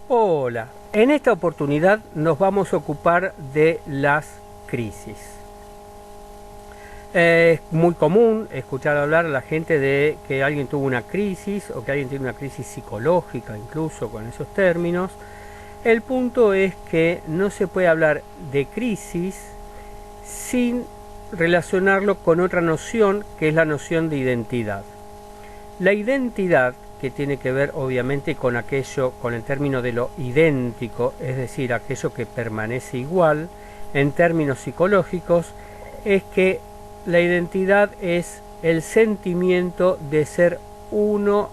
Hola, en esta oportunidad nos vamos a ocupar de las crisis. Es muy común escuchar hablar a la gente de que alguien tuvo una crisis o que alguien tiene una crisis psicológica, incluso con esos términos. El punto es que no se puede hablar de crisis sin relacionarlo con otra noción, que es la noción de identidad. La identidad, que tiene que ver obviamente con aquello, con el término de lo idéntico, es decir, aquello que permanece igual, en términos psicológicos, es que la identidad es el sentimiento de ser uno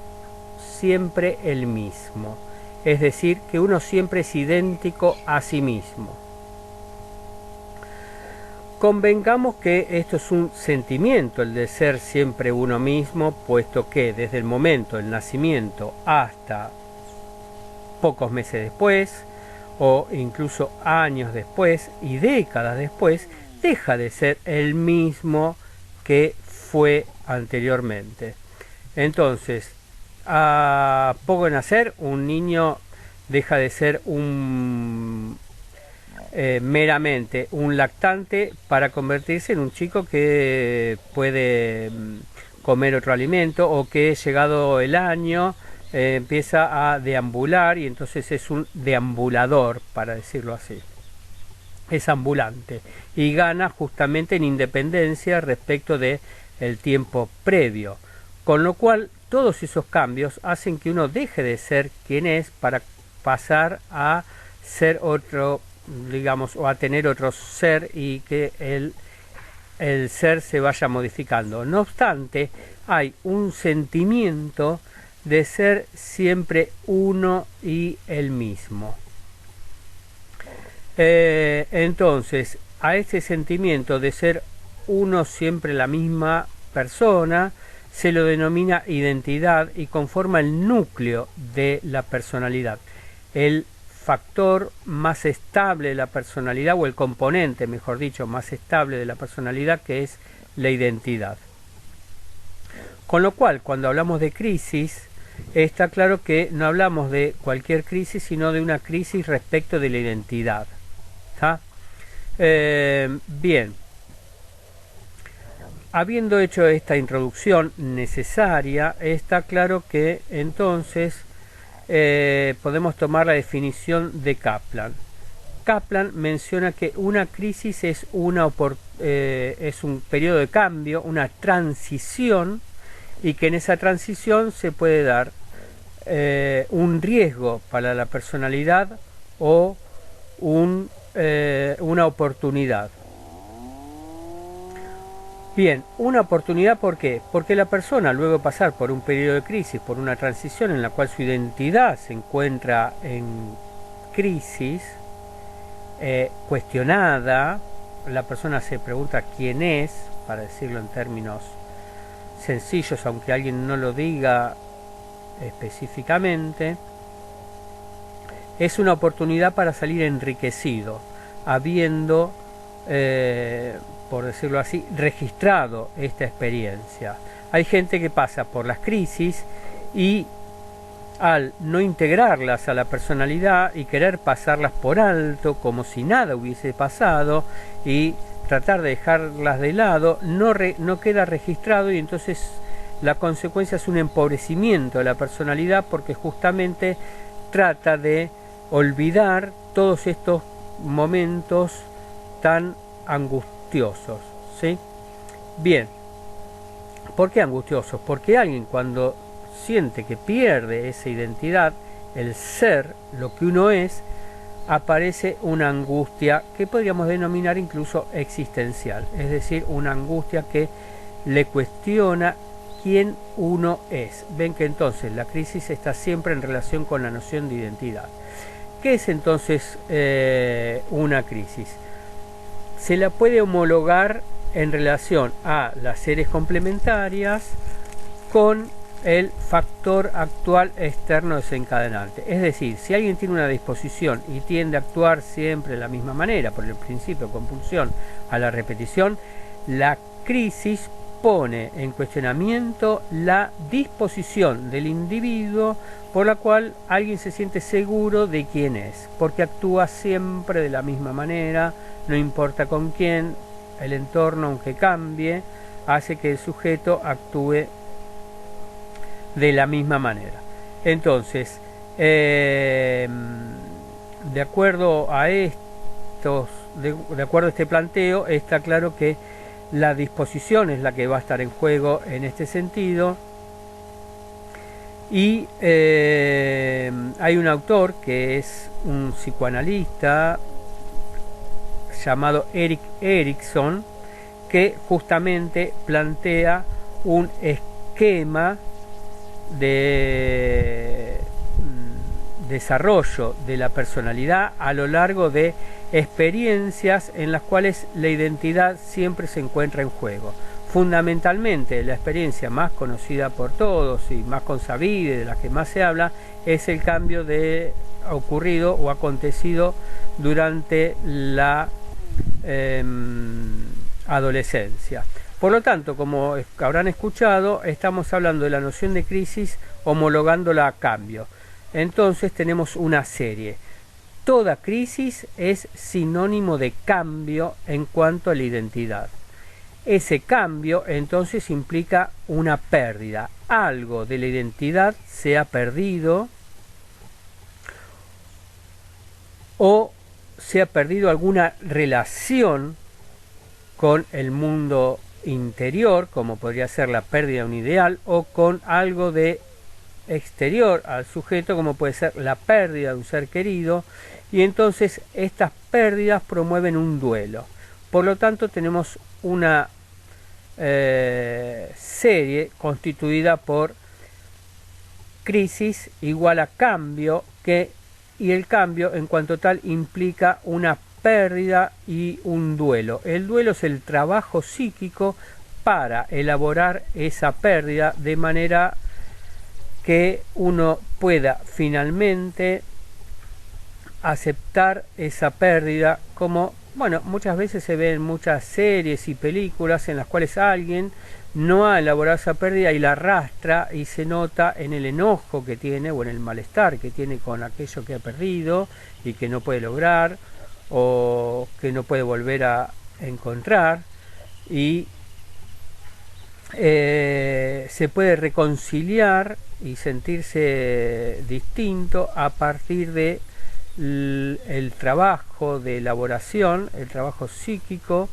siempre el mismo, es decir, que uno siempre es idéntico a sí mismo. Convengamos que esto es un sentimiento, el de ser siempre uno mismo, puesto que desde el momento del nacimiento hasta pocos meses después, o incluso años después y décadas después, deja de ser el mismo que fue anteriormente. Entonces, a poco de nacer, un niño deja de ser meramente un lactante para convertirse en un chico que puede comer otro alimento, o que llegado el año empieza a deambular y entonces es un deambulador, para decirlo así. Es ambulante y gana justamente en independencia respecto de el tiempo previo, con lo cual todos esos cambios hacen que uno deje de ser quien es para pasar a ser otro, digamos, o a tener otro ser, y que el ser se vaya modificando. No obstante, hay un sentimiento de ser siempre uno y el mismo. Entonces, a ese sentimiento de ser uno siempre la misma persona se lo denomina identidad y conforma el núcleo de la personalidad. El factor más estable de la personalidad, o el componente, mejor dicho, más estable de la personalidad, que es la identidad. Con lo cual, cuando hablamos de crisis, está claro que no hablamos de cualquier crisis, sino de una crisis respecto de la identidad. Bien, habiendo hecho esta introducción necesaria, está claro que entonces podemos tomar la definición de Kaplan. Kaplan menciona que una crisis es un periodo de cambio, una transición, y que en esa transición se puede dar un riesgo para la personalidad o una oportunidad. Bien, una oportunidad, ¿por qué? Porque la persona, luego de pasar por un periodo de crisis, por una transición en la cual su identidad se encuentra en crisis, cuestionada, la persona se pregunta quién es, para decirlo en términos sencillos, aunque alguien no lo diga específicamente, es una oportunidad para salir enriquecido, habiendo por decirlo así, registrado esta experiencia. Hay gente que pasa por las crisis y al no integrarlas a la personalidad y querer pasarlas por alto como si nada hubiese pasado y tratar de dejarlas de lado, no queda registrado, y entonces la consecuencia es un empobrecimiento de la personalidad, porque justamente trata de olvidar todos estos momentos tan angustiosos, ¿sí? Bien, ¿por qué angustiosos? Porque alguien, cuando siente que pierde esa identidad, el ser, lo que uno es, aparece una angustia que podríamos denominar incluso existencial, es decir, una angustia que le cuestiona quién uno es. Ven que entonces la crisis está siempre en relación con la noción de identidad. ¿Qué es entonces una crisis? Se la puede homologar en relación a las series complementarias con el factor actual externo desencadenante. Es decir, si alguien tiene una disposición y tiende a actuar siempre de la misma manera, por el principio de compulsión a la repetición, la crisis pone en cuestionamiento la disposición del individuo por la cual alguien se siente seguro de quién es, porque actúa siempre de la misma manera, no importa con quién, el entorno, aunque cambie, hace que el sujeto actúe de la misma manera. Entonces, de acuerdo a estos, de acuerdo a este planteo, está claro que la disposición es la que va a estar en juego en este sentido. Y hay un autor que es un psicoanalista llamado Erik Erikson, que justamente plantea un esquema de desarrollo de la personalidad a lo largo de experiencias en las cuales la identidad siempre se encuentra en juego. Fundamentalmente, la experiencia más conocida por todos y más consabida, de la que más se habla, es el cambio de ocurrido o acontecido durante la adolescencia. Por lo tanto, como habrán escuchado, estamos hablando de la noción de crisis homologándola a cambio. Entonces tenemos una serie. Toda crisis es sinónimo de cambio en cuanto a la identidad. Ese cambio entonces implica una pérdida. Algo de la identidad se ha perdido o se ha perdido alguna relación con el mundo interior, como podría ser la pérdida de un ideal, o con algo de exterior al sujeto, como puede ser la pérdida de un ser querido, y entonces estas pérdidas promueven un duelo. Por lo tanto, tenemos una serie constituida por crisis igual a cambio, y el cambio en cuanto tal implica una pérdida y un duelo. El duelo es el trabajo psíquico para elaborar esa pérdida de manera que uno pueda finalmente aceptar esa pérdida, como muchas veces se ve en muchas series y películas en las cuales alguien no ha elaborado esa pérdida y la arrastra, y se nota en el enojo que tiene o en el malestar que tiene con aquello que ha perdido y que no puede lograr o que no puede volver a encontrar, y se puede reconciliar y sentirse distinto a partir de el trabajo de elaboración, el trabajo psíquico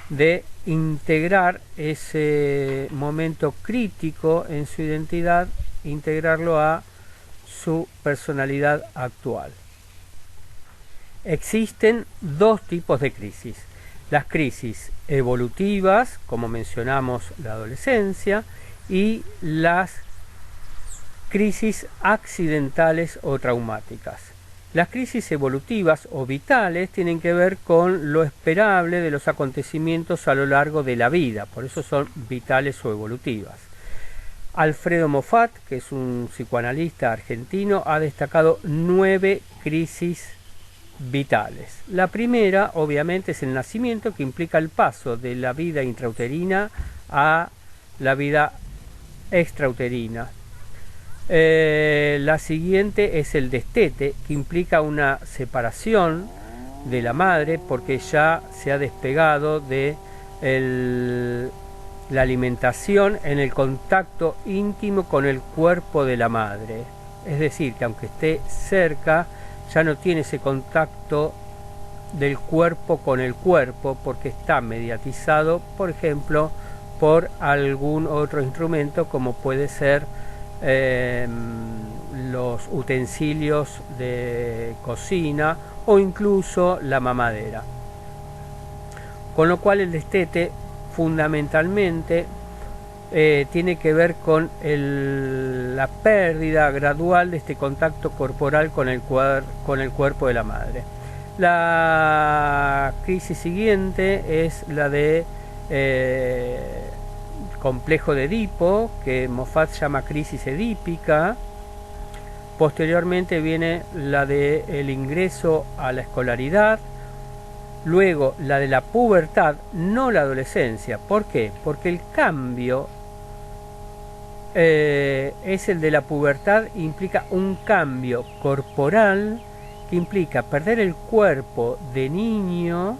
de integrar ese momento crítico en su identidad, integrarlo a su personalidad actual. Existen dos tipos de crisis: las crisis evolutivas, como mencionamos la adolescencia, y las crisis accidentales o traumáticas. Las crisis evolutivas o vitales tienen que ver con lo esperable de los acontecimientos a lo largo de la vida, por eso son vitales o evolutivas. Alfredo Moffat, que es un psicoanalista argentino, ha destacado 9 crisis vitales. La primera, obviamente, es el nacimiento, que implica el paso de la vida intrauterina a la vida extrauterina. La siguiente es el destete, que implica una separación de la madre porque ya se ha despegado de la alimentación en el contacto íntimo con el cuerpo de la madre. Es decir, que aunque esté cerca, ya no tiene ese contacto del cuerpo con el cuerpo porque está mediatizado, por ejemplo, por algún otro instrumento, como puede ser los utensilios de cocina o incluso la mamadera. Con lo cual el destete fundamentalmente tiene que ver con la pérdida gradual de este contacto corporal con el cuerpo de la madre. La crisis siguiente es la de complejo de Edipo, que Moffat llama crisis edípica. Posteriormente viene la de el ingreso a la escolaridad luego la de la pubertad, no la adolescencia. ¿Por qué? Porque el cambio es el de la pubertad, implica un cambio corporal que implica perder el cuerpo de niño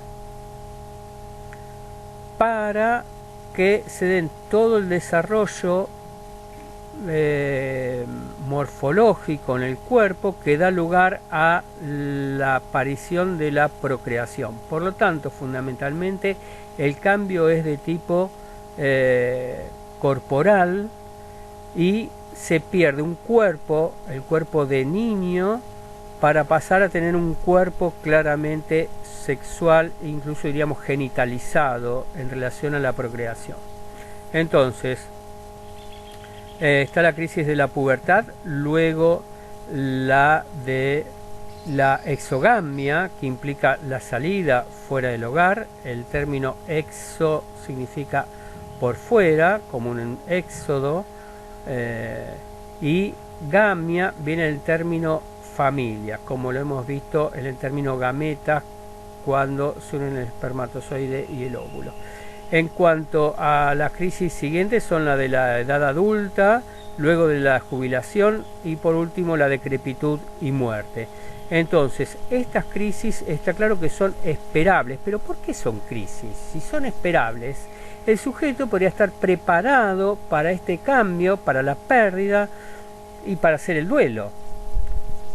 para que se den todo el desarrollo morfológico en el cuerpo que da lugar a la aparición de la procreación. Por lo tanto, fundamentalmente el cambio es de tipo corporal y se pierde un cuerpo, el cuerpo de niño, para pasar a tener un cuerpo claramente sexual, incluso diríamos genitalizado en relación a la procreación. Entonces, está la crisis de la pubertad, luego la de la exogamia, que implica la salida fuera del hogar. El término exo significa por fuera, como un éxodo, y gamia viene del término familia, como lo hemos visto en el término gameta, cuando se unen el espermatozoide y el óvulo. En cuanto a las crisis siguientes, son la de la edad adulta, luego de la jubilación y por último la decrepitud y muerte. Entonces, estas crisis está claro que son esperables, pero ¿por qué son crisis? Si son esperables, el sujeto podría estar preparado para este cambio, para la pérdida y para hacer el duelo.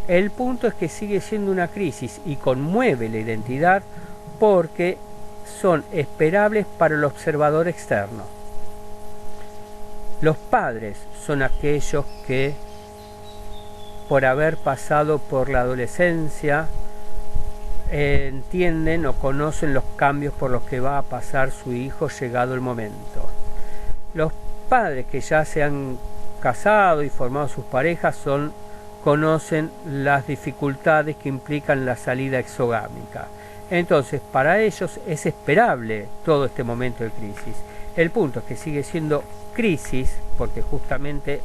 El punto es que sigue siendo una crisis y conmueve la identidad porque son esperables para el observador externo. Los padres son aquellos que, por haber pasado por la adolescencia, entienden o conocen los cambios por los que va a pasar su hijo llegado el momento. Los padres que ya se han casado y formado sus parejas conocen las dificultades que implican la salida exogámica. Entonces, para ellos es esperable todo este momento de crisis. El punto es que sigue siendo crisis, porque justamente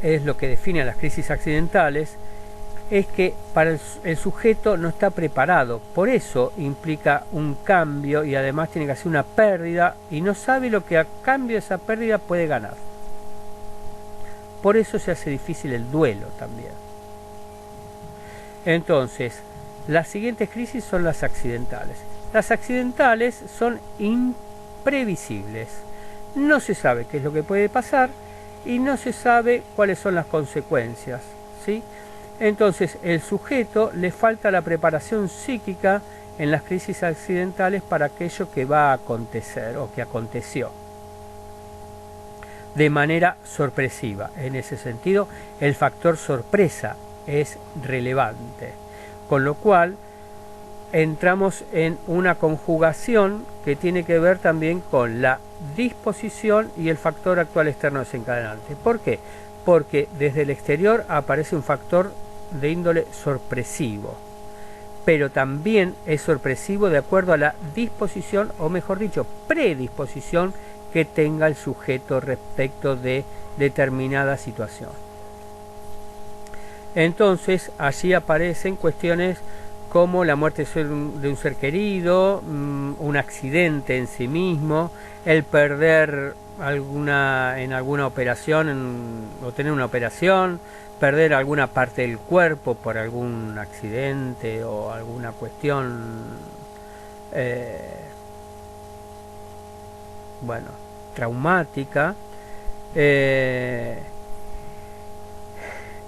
es lo que define a las crisis accidentales, es que para el sujeto no está preparado. Por eso implica un cambio y además tiene que hacer una pérdida y no sabe lo que a cambio de esa pérdida puede ganar. Por eso se hace difícil el duelo también. Entonces, las siguientes crisis son las accidentales. Las accidentales son imprevisibles. No se sabe qué es lo que puede pasar y no se sabe cuáles son las consecuencias, ¿sí? Entonces, el sujeto le falta la preparación psíquica en las crisis accidentales para aquello que va a acontecer o que aconteció de manera sorpresiva. En ese sentido, el factor sorpresa es relevante, con lo cual entramos en una conjugación que tiene que ver también con la disposición y el factor actual externo desencadenante. ¿Por qué? Porque desde el exterior aparece un factor de índole sorpresivo, pero también es sorpresivo de acuerdo a la disposición, o mejor dicho, predisposición que tenga el sujeto respecto de determinada situación. Entonces, allí aparecen cuestiones como la muerte de un ser querido, un accidente en sí mismo, el perder en alguna operación o tener una operación, perder alguna parte del cuerpo por algún accidente o alguna cuestión traumática,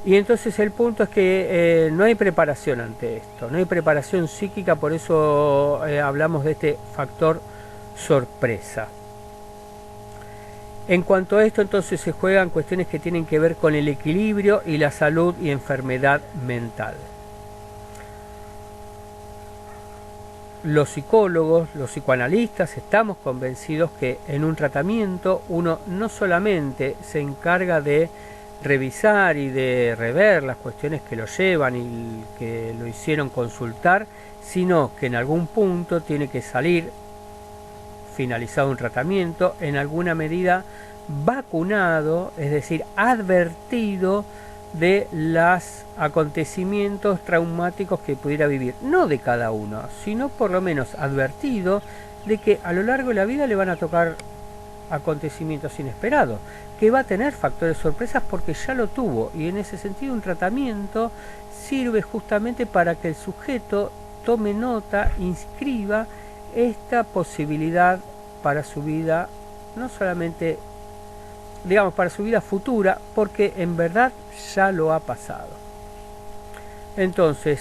y entonces el punto es que no hay preparación ante esto, no hay preparación psíquica, por eso hablamos de este factor sorpresa. En cuanto a esto, entonces se juegan cuestiones que tienen que ver con el equilibrio y la salud y enfermedad mental. Los psicólogos, los psicoanalistas, estamos convencidos que en un tratamiento uno no solamente se encarga de revisar y de rever las cuestiones que lo llevan y que lo hicieron consultar, sino que en algún punto tiene que salir, finalizado un tratamiento, en alguna medida vacunado, es decir, advertido de los acontecimientos traumáticos que pudiera vivir, no de cada uno, sino por lo menos advertido de que a lo largo de la vida le van a tocar acontecimientos inesperados, que va a tener factores sorpresas porque ya lo tuvo, y en ese sentido un tratamiento sirve justamente para que el sujeto tome nota, inscriba esta posibilidad para su vida, no solamente, digamos, para su vida futura, porque en verdad ya lo ha pasado. Entonces,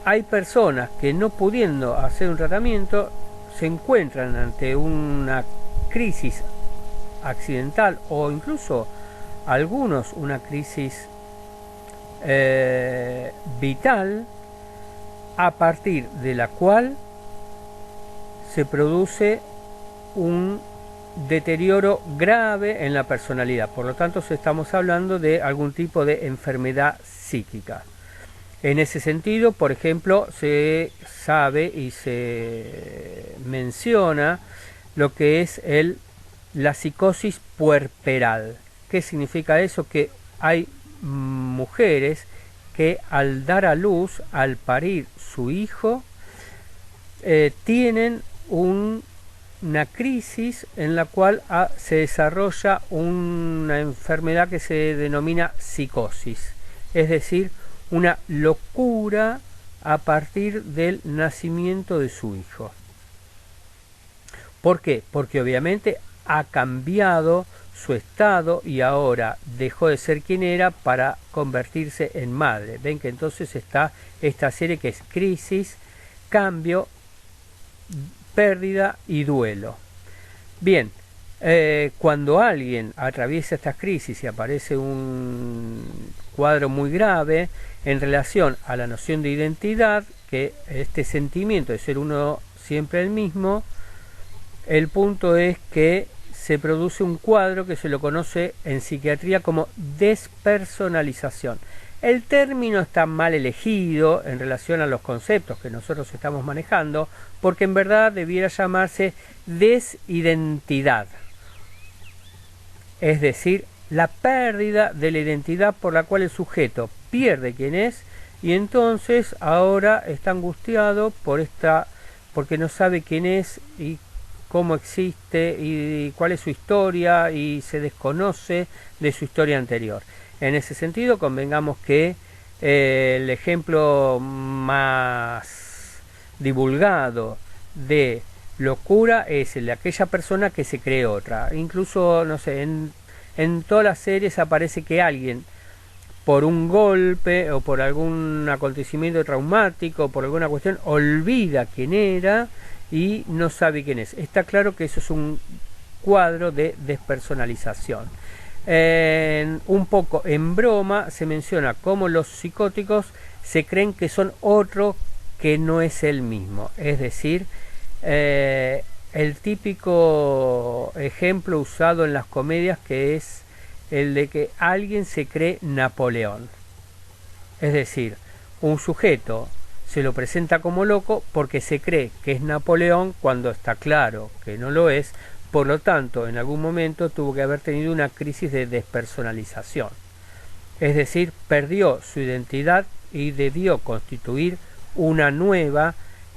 hay personas que, no pudiendo hacer un tratamiento, se encuentran ante una crisis accidental, o incluso algunos una crisis vital, a partir de la cual se produce un deterioro grave en la personalidad. Por lo tanto, estamos hablando de algún tipo de enfermedad psíquica. En ese sentido, por ejemplo, se sabe y se menciona lo que es la psicosis puerperal. ¿Qué significa eso? Que hay mujeres que al dar a luz, al parir su hijo, tienen una crisis en la cual se desarrolla una enfermedad que se denomina psicosis, es decir, una locura a partir del nacimiento de su hijo. ¿Por qué? Porque obviamente ha cambiado su estado y ahora dejó de ser quien era para convertirse en madre. Ven que entonces está esta serie que es crisis, cambio, pérdida y duelo. Bien, cuando alguien atraviesa estas crisis y aparece un cuadro muy grave en relación a la noción de identidad, que este sentimiento de ser uno siempre el mismo, el punto es que se produce un cuadro que se lo conoce en psiquiatría como despersonalización. El término está mal elegido en relación a los conceptos que nosotros estamos manejando, porque en verdad debiera llamarse desidentidad, es decir, la pérdida de la identidad por la cual el sujeto pierde quién es y entonces ahora está angustiado porque no sabe quién es y cómo existe y cuál es su historia, y se desconoce de su historia anterior. En ese sentido, convengamos que el ejemplo más divulgado de locura es el de aquella persona que se cree otra. Incluso, no sé, en todas las series aparece que alguien, por un golpe o por algún acontecimiento traumático o por alguna cuestión, olvida quién era y no sabe quién es. Está claro que eso es un cuadro de despersonalización. Un poco en broma se menciona cómo los psicóticos se creen que son otro que no es el mismo. Es decir, el típico ejemplo usado en las comedias, que es el de que alguien se cree Napoleón. Es decir, un sujeto se lo presenta como loco porque se cree que es Napoleón cuando está claro que no lo es. Por lo tanto, en algún momento tuvo que haber tenido una crisis de despersonalización. Es decir, perdió su identidad y debió constituir una nueva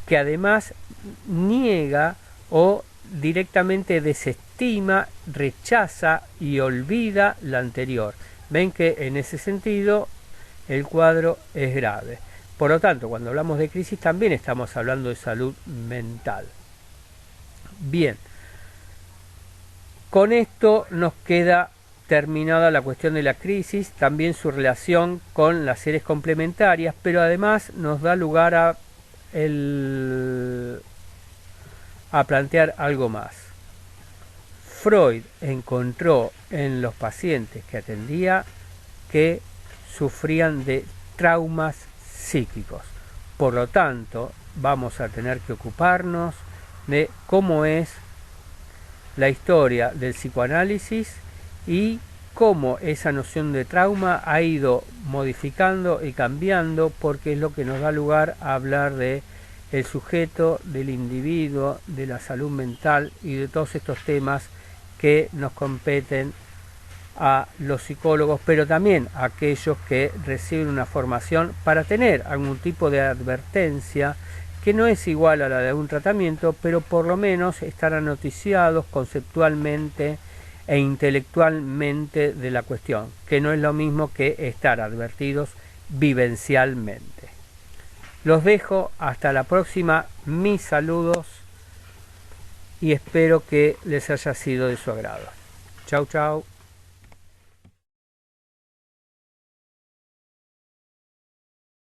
que además niega o directamente desestima, rechaza y olvida la anterior. Ven que en ese sentido el cuadro es grave. Por lo tanto, cuando hablamos de crisis también estamos hablando de salud mental. Bien, con esto nos queda terminada la cuestión de la crisis, también su relación con las series complementarias, pero además nos da lugar a plantear algo más. Freud encontró en los pacientes que atendía que sufrían de traumas psíquicos. Por lo tanto, vamos a tener que ocuparnos de cómo es la historia del psicoanálisis y cómo esa noción de trauma ha ido modificando y cambiando, porque es lo que nos da lugar a hablar de el sujeto, del individuo, de la salud mental y de todos estos temas que nos competen a los psicólogos, pero también a aquellos que reciben una formación para tener algún tipo de advertencia que no es igual a la de un tratamiento, pero por lo menos estar anoticiados conceptualmente e intelectualmente de la cuestión, que no es lo mismo que estar advertidos vivencialmente. Los dejo hasta la próxima, mis saludos y espero que les haya sido de su agrado. Chau, chau.